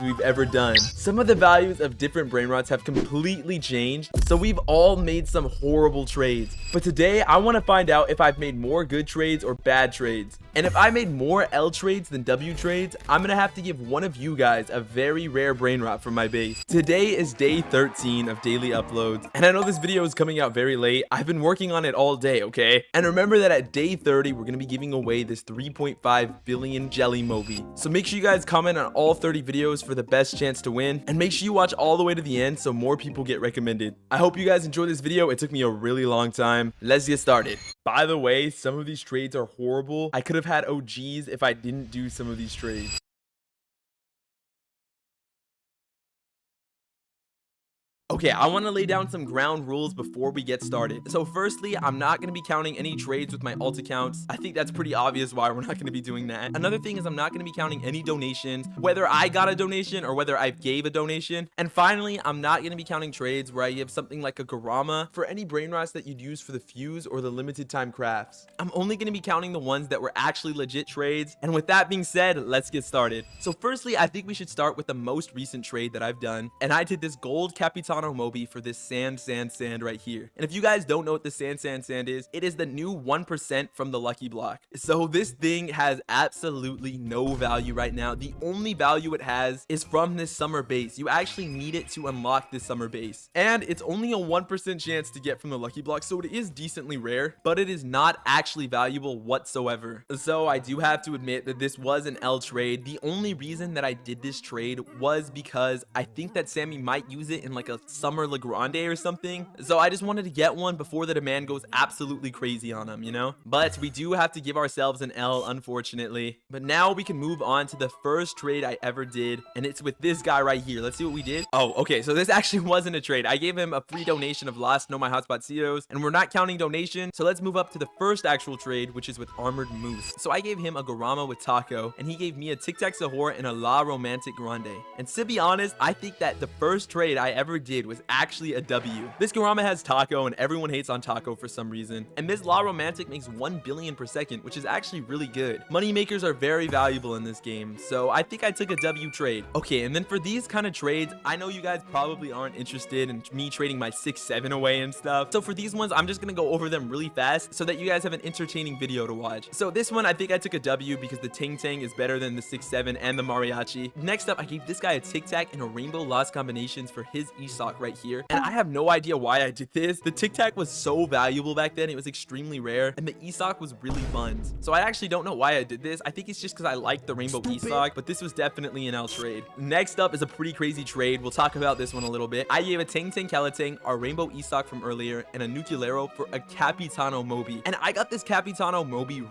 we've ever done. Some of the values of different brain rots have completely changed, so we've all made some horrible trades. But today, I want to find out if I've made more good trades or bad trades. And if I made more L trades than W trades, I'm going to have to give one of you guys a very rare brain rot from my base. Today is day 13 of daily uploads, and I know this video is coming out very late. I've been working on it all day, okay? And remember that at day 30, we're going to be giving away this 3.5 billion jelly Moby. So make sure you guys comment on all 30 videos for the best chance to win, and make sure you watch all the way to the end so more people get recommended. I hope you guys enjoyed this video. It took me a really long time. Let's get started. By the way, some of these trades are horrible. I could have had OGs if I didn't do some of these trades. Okay, I want to lay down some ground rules before we get started. So firstly, I'm not going to be counting any trades with my alt accounts. I think that's pretty obvious why we're not going to be doing that. Another thing is I'm not going to be counting any donations, whether I got a donation or whether I gave a donation. And finally, I'm not going to be counting trades where I give something like a Garama for any brain rots that you'd use for the fuse or the limited time crafts. I'm only going to be counting the ones that were actually legit trades. And with that being said, let's get started. So firstly, I think we should start with the most recent trade that I've done. And I did this gold Capitano Moby for this sand right here. And if you guys don't know what the sand is, it is the new 1% from the lucky block. So this thing has absolutely no value right now. The only value it has is from this summer base. You actually need it to unlock this summer base, and it's only a 1% chance to get from the lucky block, so it is decently rare, but it is not actually valuable whatsoever. So I do have to admit that this was an L trade. The only reason that I did this trade was because I think that Sammy might use it in like a summer Legrande or something, so I just wanted to get one before the demand goes absolutely crazy on him, you know. But we do have to give ourselves an L, unfortunately. But now we can move on to the first trade I ever did, and it's with this guy right here. Let's see what we did. Oh, okay, so this actually wasn't a trade. I gave him a free donation of Lost Know My Hotspot Ceos, and we're not counting donation, so let's move up to the first actual trade, which is with Armored Moose. So I gave him a Garama with Taco, and he gave me a Tic Tac Sahur and a La Romantic Grande. And to be honest, I think that the first trade I ever did was actually a W. This Garama has Taco, and everyone hates on Taco for some reason. And this La Romantic makes 1 billion per second, which is actually really good. Money makers are very valuable in this game, so I think I took a W trade. Okay, and then for these kind of trades, I know you guys probably aren't interested in me trading my 6-7 away and stuff. So for these ones, I'm just gonna go over them really fast so that you guys have an entertaining video to watch. So this one, I think I took a W because the Ting Tang is better than the 6-7 and the Mariachi. Next up, I gave this guy a Tic Tac and a Rainbow Lost combinations for his Esoc right here. And I have no idea why I did this. The Tic Tac was so valuable back then. It was extremely rare, and the Esoc was really fun. So I actually don't know why I did this. I think it's just because I like the Rainbow Esoc, but this was definitely an L trade. Next up is a pretty crazy trade. We'll talk about this one a little bit. I gave a Tang Tang Kalatang, our Rainbow Esoc from earlier, and a Nuclearo for a Capitano Moby. And I got this Capitano Moby